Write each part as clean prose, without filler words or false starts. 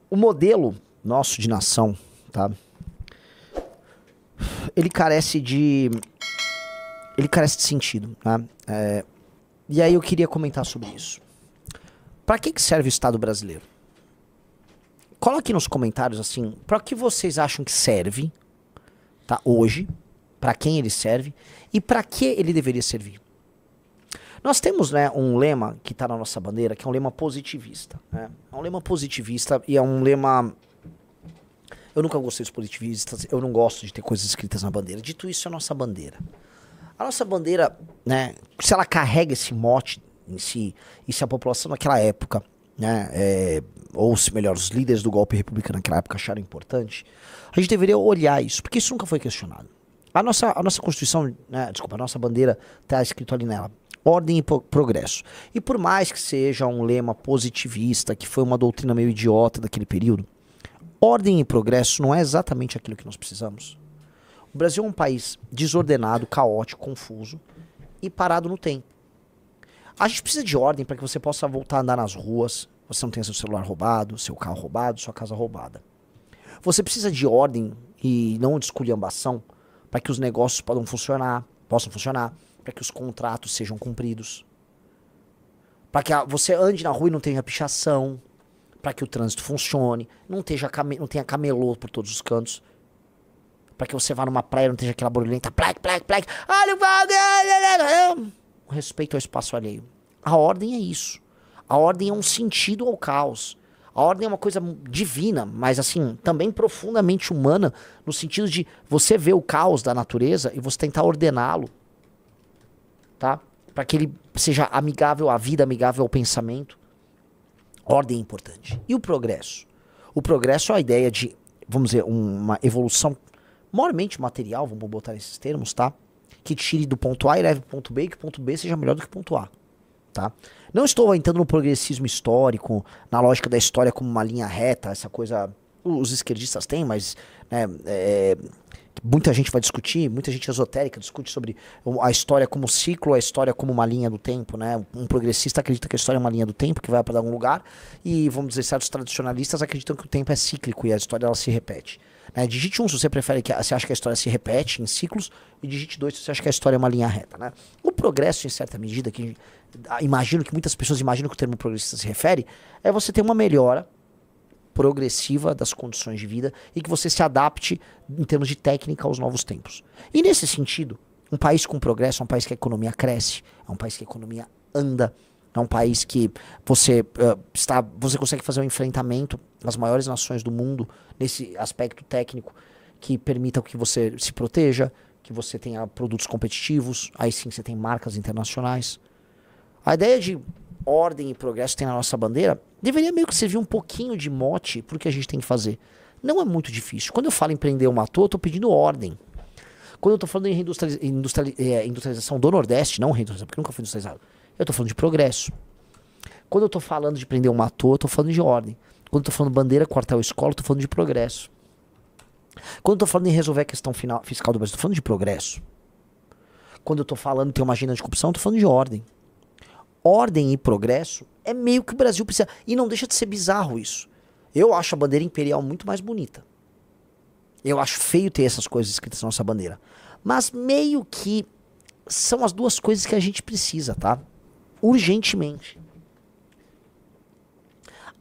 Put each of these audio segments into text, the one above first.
O modelo nosso de nação, tá? Ele carece de... Ele carece de sentido, né? E aí eu queria comentar sobre isso. Para que serve o Estado brasileiro? Coloque nos comentários assim, para que vocês acham que serve, tá? Hoje, para quem ele serve e para que ele deveria servir. Nós temos, né, um lema que está na nossa bandeira, que é um lema positivista, né? É um lema positivista e é um lema... Eu nunca gostei dos positivistas, eu não gosto de ter coisas escritas na bandeira. Dito isso, é a nossa bandeira. A nossa bandeira, né, se ela carrega esse mote em si, e se a população naquela época, né, ou se melhor, os líderes do golpe republicano naquela época acharam importante, a gente deveria olhar isso, porque isso nunca foi questionado. A nossa Constituição, né, desculpa, a nossa bandeira está escrito ali nela, ordem e progresso. E por mais que seja um lema positivista, que foi uma doutrina meio idiota daquele período, ordem e progresso não é exatamente aquilo que nós precisamos. O Brasil é um país desordenado, caótico, confuso e parado no tempo. A gente precisa de ordem para que você possa voltar a andar nas ruas, você não tenha seu celular roubado, seu carro roubado, sua casa roubada. Você precisa de ordem e não de esculhambação para que os negócios possam funcionar, para que os contratos sejam cumpridos, para que você ande na rua e não tenha pichação, para que o trânsito funcione, não tenha camelô por todos os cantos, para que você vá numa praia e não tenha aquela barulhenta, plaque, olha o Valdir, respeito ao espaço alheio. A ordem é isso. A ordem é um sentido ao caos. A ordem é uma coisa divina, mas assim, também profundamente humana, no sentido de você ver o caos da natureza e você tentar ordená-lo, tá? Para que ele seja amigável à vida, amigável ao pensamento. Ordem é importante. E o progresso? O progresso é a ideia de, vamos dizer, uma evolução moralmente material, vamos botar esses termos, tá? Que tire do ponto A e leve para o ponto B, e que o ponto B seja melhor do que o ponto A, tá? Não estou entrando no progressismo histórico, na lógica da história como uma linha reta, essa coisa... Os esquerdistas têm, mas... Né, muita gente vai discutir, muita gente esotérica discute sobre a história como ciclo, a história como uma linha do tempo, né? Um progressista acredita que a história é uma linha do tempo, que vai para algum lugar, e, vamos dizer, certos tradicionalistas acreditam que o tempo é cíclico e a história ela se repete. Né? Digite 1 se você prefere que você acha que a história se repete em ciclos, e digite 2 se você acha que a história é uma linha reta. Né? O progresso, em certa medida, que imagino que muitas pessoas imaginam que o termo progressista se refere, é você ter uma melhora progressiva das condições de vida e que você se adapte em termos de técnica aos novos tempos. E nesse sentido, um país com progresso é um país que a economia cresce, é um país que a economia anda, é um país que você consegue fazer um enfrentamento das maiores nações do mundo nesse aspecto técnico que permita que você se proteja, que você tenha produtos competitivos, aí sim você tem marcas internacionais. A ideia de ordem e progresso que tem na nossa bandeira deveria meio que servir um pouquinho de mote pro que a gente tem que fazer. Não é muito difícil. Quando eu falo em prender uma toa, eu tô pedindo ordem. Quando eu tô falando em industrialização do Nordeste, não reindustrialização, porque nunca foi industrializado, eu tô falando de progresso. Quando eu tô falando de prender uma toa, eu tô falando de ordem. Quando eu tô falando bandeira, quartel, escola, eu tô falando de progresso. Quando eu tô falando em resolver a questão fiscal do Brasil, eu tô falando de progresso. Quando eu tô falando em ter uma agenda de corrupção, eu tô falando de ordem. Ordem e progresso é meio que o Brasil precisa. E não deixa de ser bizarro isso. Eu acho a bandeira imperial muito mais bonita. Eu acho feio ter essas coisas escritas na nossa bandeira. Mas meio que são as duas coisas que a gente precisa, tá? Urgentemente.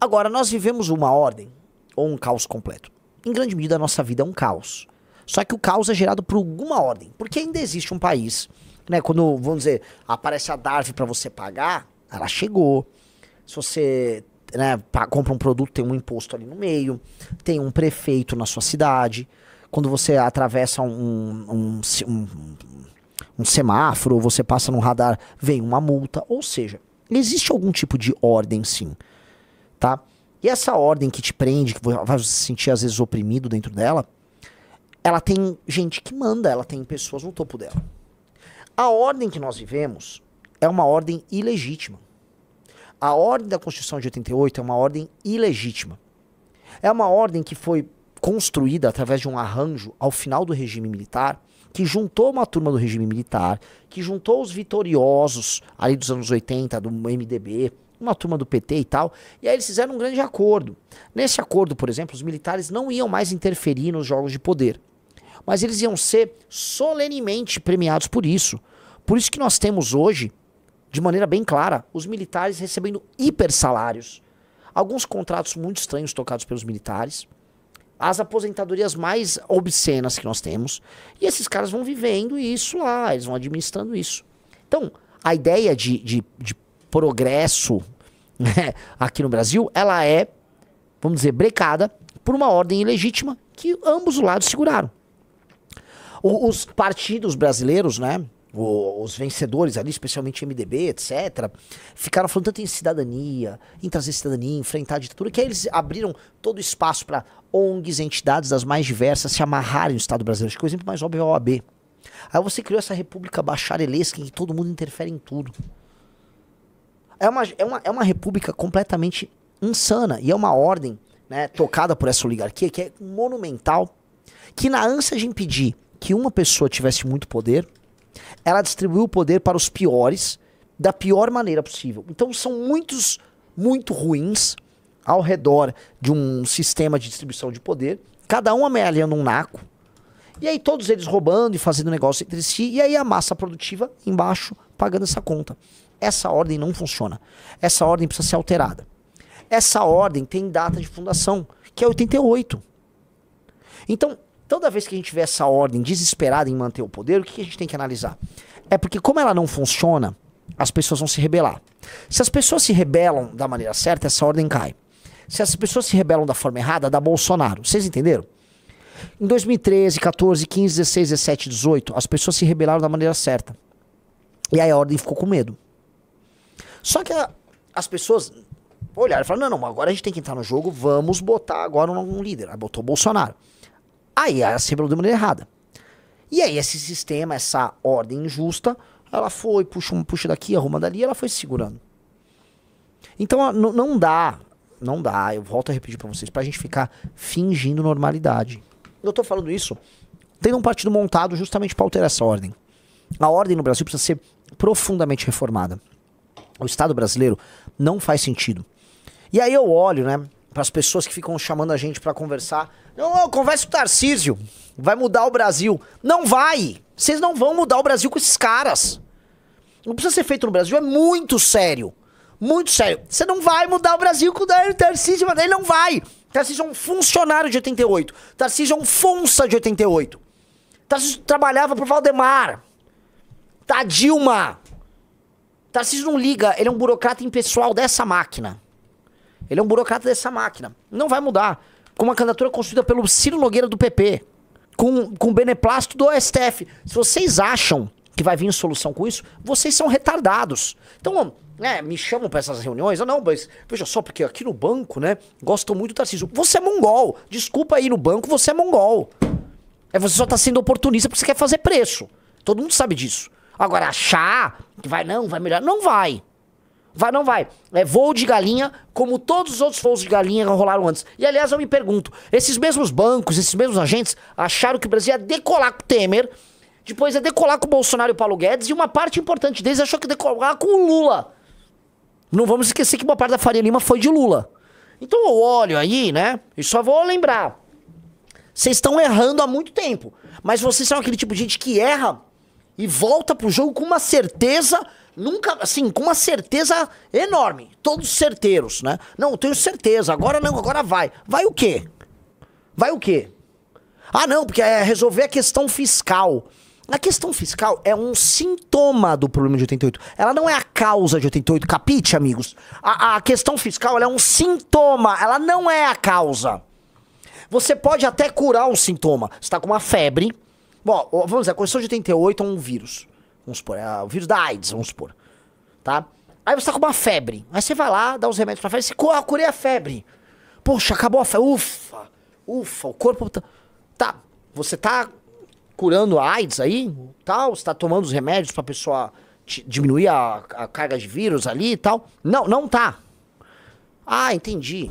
Agora, nós vivemos uma ordem ou um caos completo. Em grande medida, a nossa vida é um caos. Só que o caos é gerado por alguma ordem. Porque ainda existe um país... Né, quando, vamos dizer, aparece a DARF para você pagar, ela chegou. Se você, né, compra um produto, tem um imposto ali no meio, tem um prefeito na sua cidade. Quando você atravessa um semáforo, ou você passa num radar, vem uma multa. Ou seja, existe algum tipo de ordem, sim. Tá? E essa ordem que te prende, que vai se sentir às vezes oprimido dentro dela, ela tem gente que manda, ela tem pessoas no topo dela. A ordem que nós vivemos é uma ordem ilegítima. A ordem da Constituição de 88 é uma ordem ilegítima. É uma ordem que foi construída através de um arranjo ao final do regime militar, que juntou uma turma do regime militar, que juntou os vitoriosos ali dos anos 80, do MDB, uma turma do PT e tal, e aí eles fizeram um grande acordo. Nesse acordo, por exemplo, os militares não iam mais interferir nos jogos de poder, mas eles iam ser solenemente premiados por isso. Por isso que nós temos hoje, de maneira bem clara, os militares recebendo hiper salários, alguns contratos muito estranhos tocados pelos militares, as aposentadorias mais obscenas que nós temos, e esses caras vão vivendo isso lá, eles vão administrando isso. Então, a ideia de progresso, né, aqui no Brasil, ela é, vamos dizer, brecada por uma ordem ilegítima que ambos os lados seguraram. Os partidos brasileiros, né, os vencedores ali, especialmente MDB, etc., ficaram falando tanto em cidadania, em trazer cidadania, enfrentar a ditadura, que aí eles abriram todo o espaço para ONGs, entidades das mais diversas se amarrarem no Estado brasileiro. Acho que o exemplo mais óbvio é a OAB. Aí você criou essa república bacharelesca em que todo mundo interfere em tudo. É uma república completamente insana. E é uma ordem, né, tocada por essa oligarquia que é monumental, que na ânsia de impedir que uma pessoa tivesse muito poder, ela distribuiu o poder para os piores da pior maneira possível. Então são muitos muito ruins ao redor de um sistema de distribuição de poder, cada um amealhando um naco, e aí todos eles roubando e fazendo negócio entre si, e aí a massa produtiva embaixo pagando essa conta. Essa ordem não funciona. Essa ordem precisa ser alterada. Essa ordem tem data de fundação, que é 88. Então, toda vez que a gente vê essa ordem desesperada em manter o poder, o que a gente tem que analisar? É porque como ela não funciona, as pessoas vão se rebelar. Se as pessoas se rebelam da maneira certa, essa ordem cai. Se as pessoas se rebelam da forma errada, dá Bolsonaro. Vocês entenderam? Em 2013, 14, 15, 16, 17, 18, as pessoas se rebelaram da maneira certa. E aí a ordem ficou com medo. Só que as pessoas olharam e falaram, não, agora a gente tem que entrar no jogo, vamos botar agora um líder. Aí botou o Bolsonaro. Aí ela se rebelou de maneira errada. E aí esse sistema, essa ordem injusta, ela foi, puxa daqui, arruma dali, ela foi se segurando. Então não dá, eu volto a repetir pra vocês, pra gente ficar fingindo normalidade. Eu tô falando isso, tem um partido montado justamente pra alterar essa ordem. A ordem no Brasil precisa ser profundamente reformada. O Estado brasileiro não faz sentido. E aí eu olho, né, pras pessoas que ficam chamando a gente pra conversar. Não, conversa com o Tarcísio, vai mudar o Brasil. Não vai! Vocês não vão mudar o Brasil com esses caras. Não precisa ser feito no Brasil, é muito sério. Muito sério. Você não vai mudar o Brasil com o Tarcísio, mas ele não vai. Tarcísio é um funcionário de 88. Tarcísio é um Fonsa de 88. Tarcísio trabalhava pro Valdemar. Tá, Dilma. Tarcísio não liga, ele é um burocrata impessoal dessa máquina. Ele é um burocrata dessa máquina. Não vai mudar. Com uma candidatura construída pelo Ciro Nogueira do PP. Com beneplácito do STF. Se vocês acham que vai vir solução com isso, vocês são retardados. Então, me chamam pra essas reuniões. Não, mas veja só, porque aqui no banco, né, gostam muito do Tarcísio. Você é mongol. Desculpa aí no banco, você é mongol. Você só tá sendo oportunista porque você quer fazer preço. Todo mundo sabe disso. Agora, achar que vai melhorar, não vai. Não vai. É voo de galinha, como todos os outros voos de galinha que rolaram antes. E, aliás, eu me pergunto, esses mesmos bancos, esses mesmos agentes, acharam que o Brasil ia decolar com o Temer, depois ia decolar com o Bolsonaro e o Paulo Guedes, e uma parte importante deles achou que ia decolar com o Lula. Não vamos esquecer que uma parte da Faria Lima foi de Lula. Então eu olho aí, né, e só vou lembrar. Vocês estão errando há muito tempo, mas vocês são aquele tipo de gente que erra e volta pro jogo com uma certeza, com uma certeza enorme. Todos certeiros, né? Não, eu tenho certeza, agora não, agora vai. Vai o quê? Vai o quê? Ah, não, porque é resolver a questão fiscal. A questão fiscal é um sintoma do problema de 88. Ela não é a causa de 88, capite, amigos? A questão fiscal ela é um sintoma, ela não é a causa. Você pode até curar um sintoma. Você tá com uma febre. Bom, vamos dizer, a Constituição de 88 é um vírus. Vamos supor, é o vírus da AIDS, vamos supor. Tá? Aí você tá com uma febre. Aí você vai lá, dá os remédios pra febre. Você curei a febre. Poxa, acabou a febre. Ufa, o corpo... Tá, você tá curando a AIDS aí, tal, você tá tomando os remédios pra pessoa diminuir a carga de vírus ali e tal. Não tá. Ah, entendi.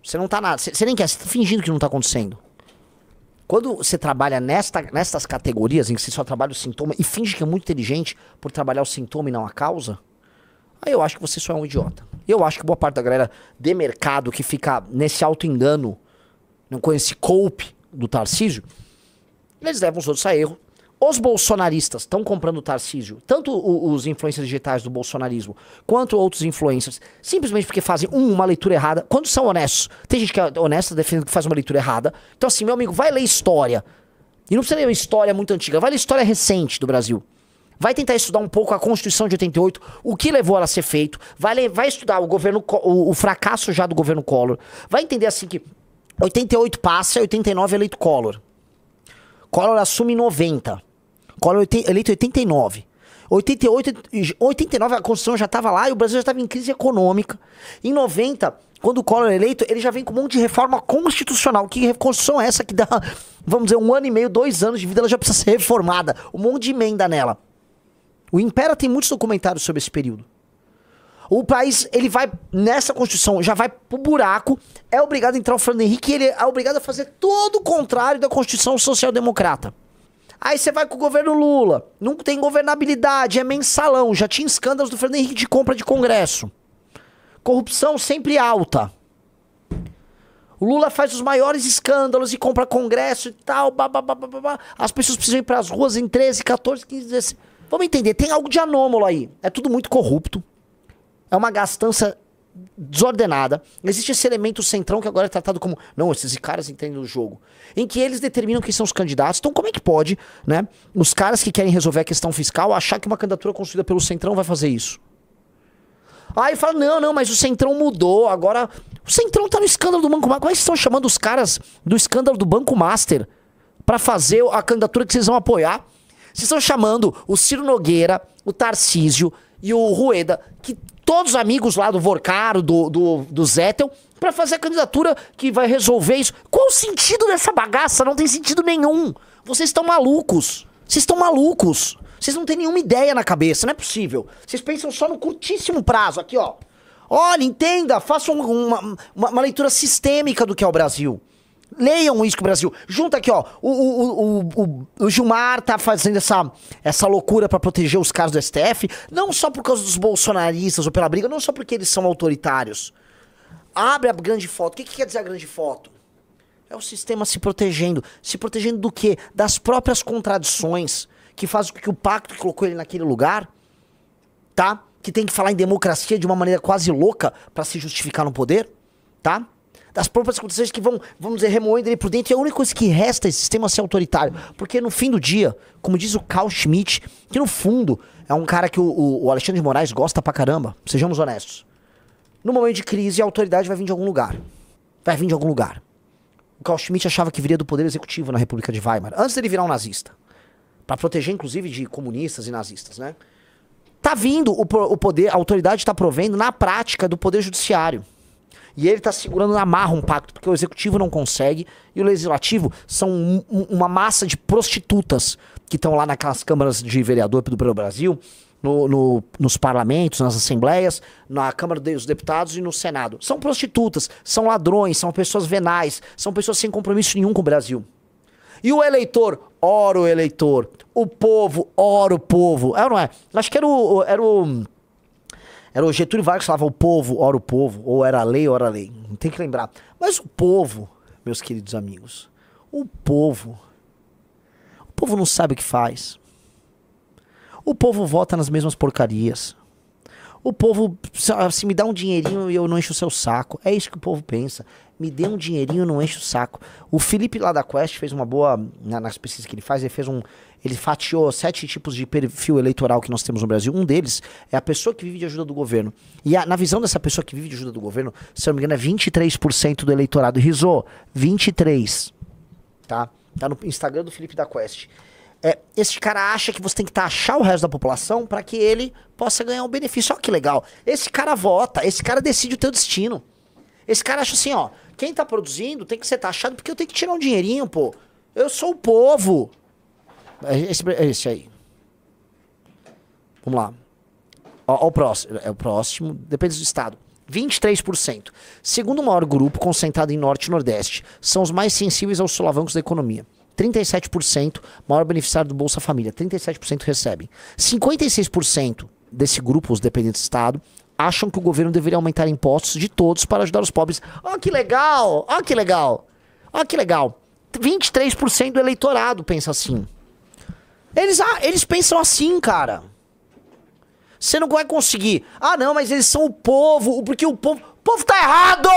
Você não tá nada, você nem quer, você tá fingindo que não tá acontecendo. Quando você trabalha nestas categorias em que você só trabalha o sintoma e finge que é muito inteligente por trabalhar o sintoma e não a causa, Aí eu acho que você só é um idiota. Eu acho que boa parte da galera de mercado que fica nesse auto-engano, com esse golpe do Tarcísio, eles levam os outros a erro. Os bolsonaristas estão comprando o Tarcísio, tanto os influencers digitais do bolsonarismo, quanto outros influencers, simplesmente porque fazem, uma leitura errada, quando são honestos. Tem gente que é honesta, defendendo que faz uma leitura errada. Então assim, meu amigo, vai ler história. E não precisa ler uma história muito antiga, vai ler história recente do Brasil. Vai tentar estudar um pouco a Constituição de 88, o que levou ela a ser feito. Vai estudar o fracasso já do governo Collor. Vai entender assim que 88 passa, 89 é eleito Collor. Collor assume em 90. Collor eleito em 89. 89 a Constituição já estava lá e o Brasil já estava em crise econômica. Em 90, quando o Collor é eleito, ele já vem com um monte de reforma constitucional. Que Constituição é essa que dá, vamos dizer, 1 ano e meio, 2 anos de vida, ela já precisa ser reformada. Um monte de emenda nela. O Impera tem muitos documentários sobre esse período. O país, ele vai, nessa Constituição, já vai pro buraco, é obrigado a entrar o Fernando Henrique e ele é obrigado a fazer todo o contrário da Constituição Social-Democrata. Aí você vai com o governo Lula, não tem governabilidade, é mensalão, já tinha escândalos do Fernando Henrique de compra de Congresso. Corrupção sempre alta. O Lula faz os maiores escândalos e compra Congresso e tal, as pessoas precisam ir pras ruas em 13, 14, 15, 16... Vamos entender, tem algo de anômalo aí. É tudo muito corrupto. É uma gastança desordenada. Existe esse elemento centrão que agora é tratado como... Não, esses caras entendem o jogo. Em que eles determinam quem são os candidatos. Então como é que pode, né, os caras que querem resolver a questão fiscal achar que uma candidatura construída pelo centrão vai fazer isso? Aí fala, não, mas o centrão mudou. Agora, o centrão tá no escândalo do Banco Master. Como é que vocês estão chamando os caras do escândalo do Banco Master pra fazer a candidatura que vocês vão apoiar? Vocês estão chamando o Ciro Nogueira, o Tarcísio e o Rueda, que todos amigos lá do Vorcaro, do Zettel, pra fazer a candidatura que vai resolver isso. Qual o sentido dessa bagaça? Não tem sentido nenhum. Vocês estão malucos. Vocês estão malucos. Vocês não têm nenhuma ideia na cabeça, não é possível. Vocês pensam só no curtíssimo prazo. Aqui, ó. Olha, entenda, façam uma leitura sistêmica do que é o Brasil. Leiam isso que o Brasil... Junta aqui, ó. O Gilmar tá fazendo essa loucura pra proteger os caras do STF, não só por causa dos bolsonaristas ou pela briga, não só porque eles são autoritários. Abre a grande foto. O que quer dizer a grande foto? É o sistema se protegendo. Se protegendo do quê? Das próprias contradições que fazem com que o pacto que colocou ele naquele lugar, tá? Que tem que falar em democracia de uma maneira quase louca pra se justificar no poder, tá? Das próprias condições que vão dizer, remoendo ele por dentro. E a única coisa que resta é esse sistema ser autoritário. Porque no fim do dia, como diz o Carl Schmitt, que no fundo é um cara que o Alexandre de Moraes gosta pra caramba, sejamos honestos. No momento de crise, a autoridade vai vir de algum lugar. Vai vir de algum lugar. O Carl Schmitt achava que viria do poder executivo na República de Weimar, antes dele virar um nazista. Pra proteger, inclusive, de comunistas e nazistas, né? Tá vindo o poder, a autoridade tá provendo na prática do poder judiciário. E ele tá segurando na marra um pacto, porque o executivo não consegue e o legislativo são uma massa de prostitutas que estão lá naquelas câmaras de vereador pelo Brasil, nos parlamentos, nas assembleias, na Câmara dos Deputados e no Senado. São prostitutas, são ladrões, são pessoas venais, são pessoas sem compromisso nenhum com o Brasil. E o eleitor, ora o eleitor. O povo, ora o povo. É ou não é? Acho que era o Getúlio Vargas que falava o povo, ora o povo, ou era a lei, ora a lei. Não tem que lembrar. Mas o povo, meus queridos amigos, o povo não sabe o que faz. O povo vota nas mesmas porcarias. O povo, se me dá um dinheirinho e eu não encho o seu saco. É isso que o povo pensa. Me dê um dinheirinho e não enche o saco. O Felipe lá da Quest fez uma boa, nas pesquisas que ele faz, ele fatiou 7 tipos de perfil eleitoral que nós temos no Brasil. Um deles é a pessoa que vive de ajuda do governo. E na visão dessa pessoa que vive de ajuda do governo, se eu não me engano, é 23% do eleitorado. Rizou, 23%. Tá? Tá no Instagram do Felipe da Quest. Esse cara acha que você tem que taxar o resto da população para que ele possa ganhar um benefício. Olha que legal. Esse cara vota, esse cara decide o teu destino. Esse cara acha assim, ó, quem tá produzindo tem que ser taxado porque eu tenho que tirar um dinheirinho, pô. Eu sou o povo. Esse aí. Vamos lá. Ó, o próximo. É o próximo, depende do estado. 23%. Segundo maior grupo concentrado em Norte e Nordeste. São os mais sensíveis aos solavancos da economia. 37%, maior beneficiário do Bolsa Família. 37% recebem. 56% desse grupo, os dependentes do Estado, acham que o governo deveria aumentar impostos de todos para ajudar os pobres. Ó, que legal! Ó, que legal! Ó, que legal! 23% do eleitorado pensa assim. Eles pensam assim, cara. Você não vai conseguir. Ah, não, mas eles são o povo. Porque o povo tá errado!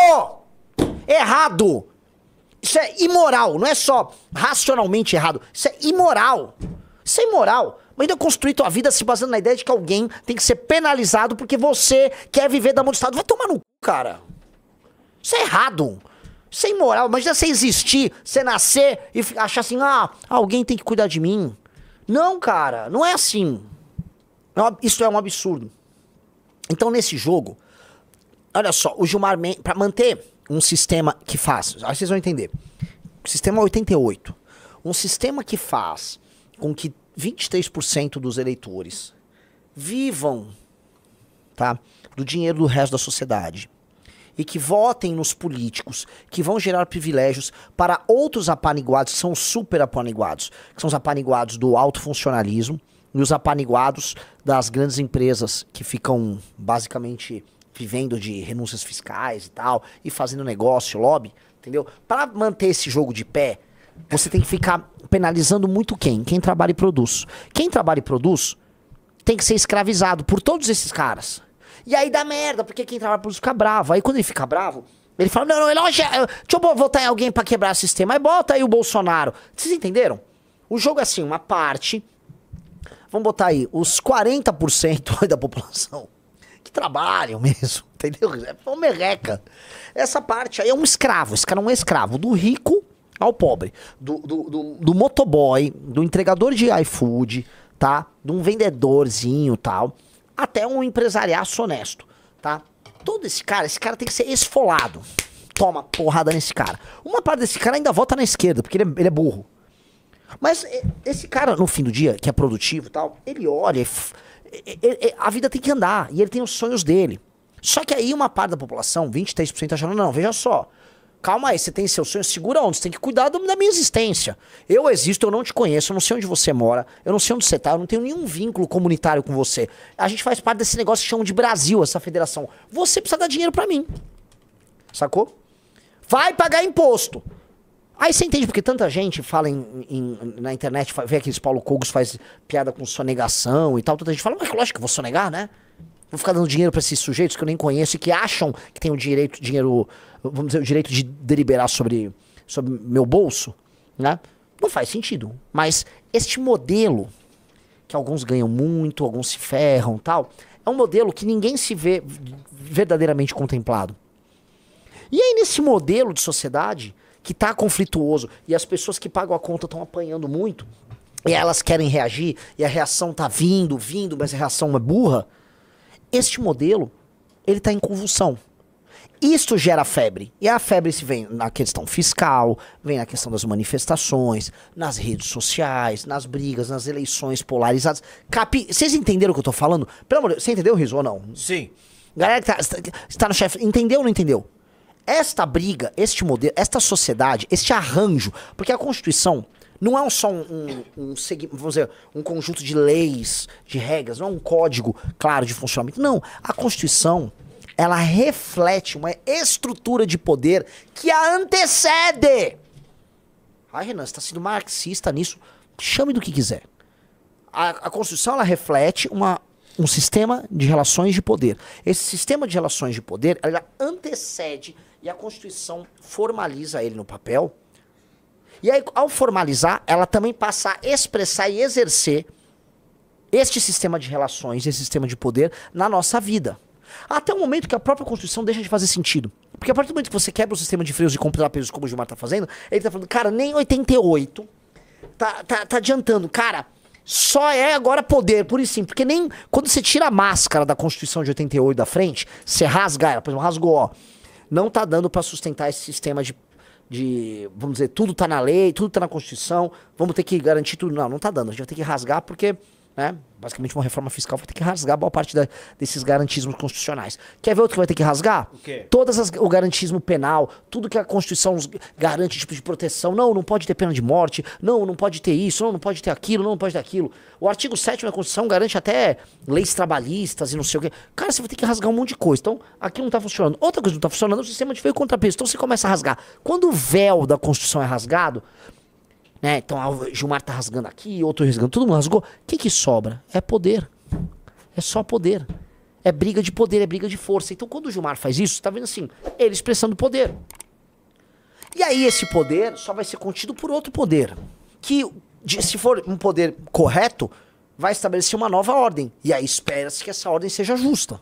Errado! Isso é imoral. Não é só racionalmente errado. Isso é imoral. Isso é imoral. Mas ainda construir tua vida se baseando na ideia de que alguém tem que ser penalizado porque você quer viver da mão do Estado. Vai tomar no cu, cara. Isso é errado. Isso é imoral. Imagina você existir, você nascer e achar assim, ah, alguém tem que cuidar de mim. Não, cara. Não é assim. Isso é um absurdo. Então, nesse jogo, olha só, o Gilmar Mendes, pra manter um sistema que faz, aí vocês vão entender, sistema 88, um sistema que faz com que 23% dos eleitores vivam, tá, do dinheiro do resto da sociedade e que votem nos políticos que vão gerar privilégios para outros apaniguados, que são os super apaniguados, que são os apaniguados do alto funcionalismo, e os apaniguados das grandes empresas que ficam basicamente vivendo de renúncias fiscais e tal, e fazendo negócio, lobby, entendeu? Para manter esse jogo de pé, você tem que ficar penalizando muito quem? Quem trabalha e produz. Quem trabalha e produz tem que ser escravizado por todos esses caras. E aí dá merda, porque quem trabalha e produz fica bravo. Aí quando ele fica bravo, ele fala, não, deixa eu votar em alguém para quebrar o sistema. Aí bota aí o Bolsonaro. Vocês entenderam? O jogo é assim, uma parte... Vamos botar aí, os 40% da população que trabalham mesmo, entendeu? É uma merreca. Essa parte aí é um escravo, esse cara é um escravo, do rico ao pobre, do motoboy, do entregador de iFood, tá? De um vendedorzinho e tal, até um empresariaço honesto, tá? Todo esse cara tem que ser esfolado. Toma porrada nesse cara. Uma parte desse cara ainda vota na esquerda, porque ele é burro. Mas esse cara, no fim do dia, que é produtivo e tal, ele olha, a vida tem que andar, e ele tem os sonhos dele. Só que aí uma parte da população, 23%, tá achando, não, veja só, calma aí, você tem seus sonhos, segura onde? Você tem que cuidar da minha existência. Eu existo, eu não te conheço, eu não sei onde você mora, eu não sei onde você tá, eu não tenho nenhum vínculo comunitário com você. A gente faz parte desse negócio que chamam de Brasil, essa federação. Você precisa dar dinheiro pra mim. Sacou? Vai pagar imposto. Aí você entende porque tanta gente fala na internet, vê aqueles Paulo Cogos faz piada com sonegação e tal, tanta gente fala, mas lógico que eu vou sonegar, né? Vou ficar dando dinheiro pra esses sujeitos que eu nem conheço e que acham que tem o dinheiro, vamos dizer, o direito de deliberar sobre meu bolso, né? Não faz sentido. Mas este modelo, que alguns ganham muito, alguns se ferram e tal, é um modelo que ninguém se vê verdadeiramente contemplado. E aí nesse modelo de sociedade que tá conflituoso e as pessoas que pagam a conta estão apanhando muito e elas querem reagir e a reação tá vindo, mas a reação é burra, este modelo, ele tá em convulsão. Isto gera febre. E a febre se vem na questão fiscal, vem na questão das manifestações, nas redes sociais, nas brigas, nas eleições polarizadas. Vocês entenderam o que eu tô falando? Pelo amor de Deus, você entendeu, Rizzo, ou não? Sim. Galera que tá no chefe, entendeu ou não entendeu? Esta briga, este modelo, esta sociedade, este arranjo, porque a Constituição não é só vamos dizer, um conjunto de leis, de regras, não é um código claro de funcionamento. Não, a Constituição, ela reflete uma estrutura de poder que a antecede. Ai, Renan, você está sendo marxista nisso. Chame do que quiser. A Constituição, ela reflete um sistema de relações de poder. Esse sistema de relações de poder, ela antecede e a Constituição formaliza ele no papel. E aí, ao formalizar, ela também passa a expressar e exercer este sistema de relações, esse sistema de poder na nossa vida. Até o momento que a própria Constituição deixa de fazer sentido. Porque a partir do momento que você quebra o sistema de freios e contrapesos, como o Gilmar tá fazendo, ele tá falando, cara, nem 88 tá adiantando. Cara, só é agora poder, por isso sim. Porque nem quando você tira a máscara da Constituição de 88 da frente, você rasga ela, por exemplo, rasgou, ó. Não tá dando pra sustentar esse sistema de, vamos dizer, tudo tá na lei, tudo tá na Constituição, vamos ter que garantir tudo. Não tá dando, a gente vai ter que rasgar porque né? Basicamente uma reforma fiscal vai ter que rasgar boa parte desses garantismos constitucionais. Quer ver outro que vai ter que rasgar? O quê? O garantismo penal, tudo que a Constituição garante, tipo de proteção. Não pode ter pena de morte. Não pode ter isso. Não pode ter aquilo. Não pode ter aquilo. O artigo 7º da Constituição garante até leis trabalhistas e não sei o quê. Cara, você vai ter que rasgar um monte de coisa. Então, aqui não tá funcionando. Outra coisa que não tá funcionando é o sistema de freio e contrapeso. Então, você começa a rasgar. Quando o véu da Constituição é rasgado, né? Então, o Gilmar tá rasgando aqui, outro rasgando, todo mundo rasgou. O que sobra? É poder. É só poder. É briga de poder, é briga de força. Então, quando o Gilmar faz isso, você tá vendo assim, ele expressando poder. E aí, esse poder só vai ser contido por outro poder. Que, se for um poder correto, vai estabelecer uma nova ordem. E aí, espera-se que essa ordem seja justa.